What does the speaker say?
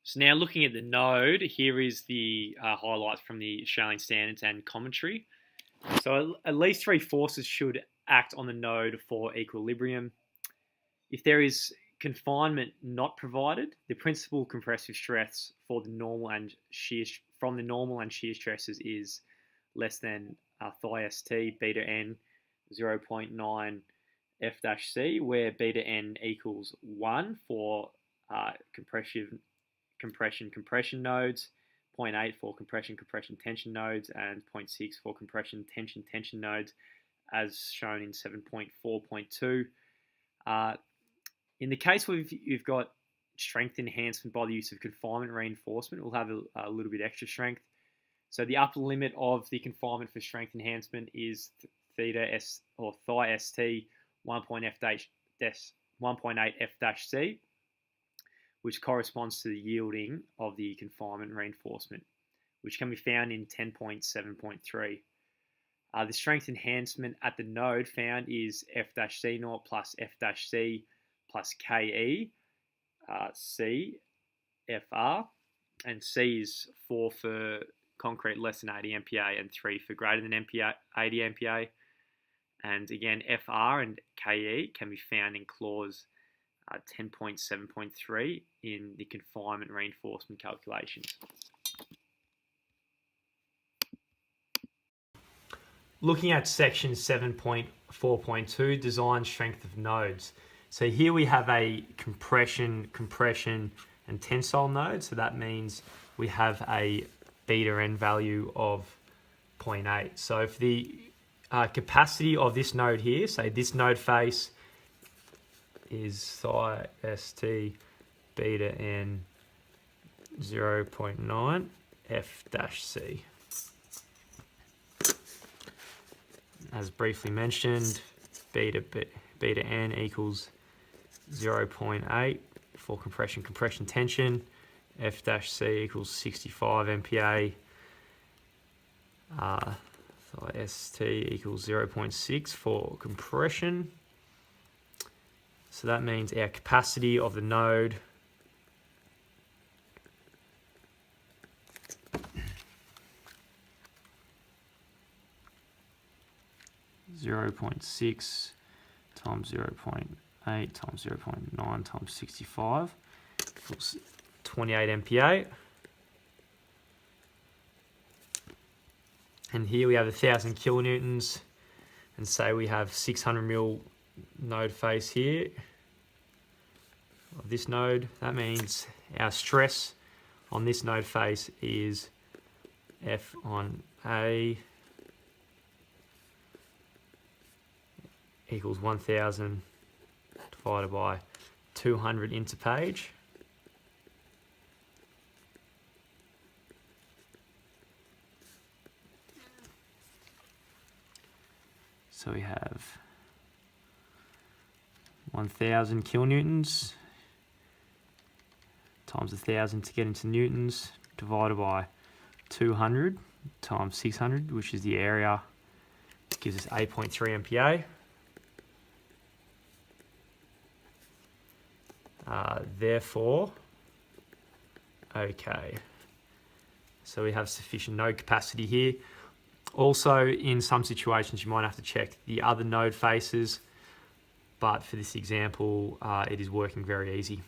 So now looking at the node, here is the highlights from the Australian standards and commentary. So at least three forces should act on the node for equilibrium. If there is confinement not provided, the principal compressive stress for the normal and shear from the normal and shear stresses is less than phi st beta n 0.9 f-c, where beta n equals 1 for compression nodes, 0.8 for compression tension nodes, and 0.6 for compression tension nodes, as shown in 7.4.2. In the case where you've got strength enhancement by the use of confinement reinforcement, we'll have a little bit extra strength. So the upper limit of the confinement for strength enhancement is theta s or phi st 1.8 f-c, which corresponds to the yielding of the confinement reinforcement, which can be found in 10.7.3. The strength enhancement at the node found is f-c0 plus f-c plus ke, c, fr, and c is 4 for concrete less than 80 MPa and 3 for greater than 80 MPa. And again, fr and ke can be found in clause 10.7.3 in the confinement reinforcement calculations. Looking at section 7.4.2, design strength of nodes. So here we have a compression, and tensile node. So that means we have a beta n value of 0.8. So if the capacity of this node here, say this node face is psi st beta n 0.9 f-c. As briefly mentioned, beta n equals 0.8 for compression tension, f-c equals 65 MPa, so st equals 0.6 for compression. So that means our capacity of the node (0.6) times 0.8 times 0.9 times 65 equals 28 MPa. And here we have 1,000 kilonewtons, and say we have 600 mil node face here of this node. That means our stress on this node face is F on A equals 1,000 divided by 200 inch page. So we have 1,000 kilonewtons times 1,000 to get into newtons, divided by 200 times 600, which is the area, gives us 8.3 MPa. Therefore, okay, so we have sufficient node capacity here. Also, in some situations, you might have to check the other node faces, but for this example, it is working very easy.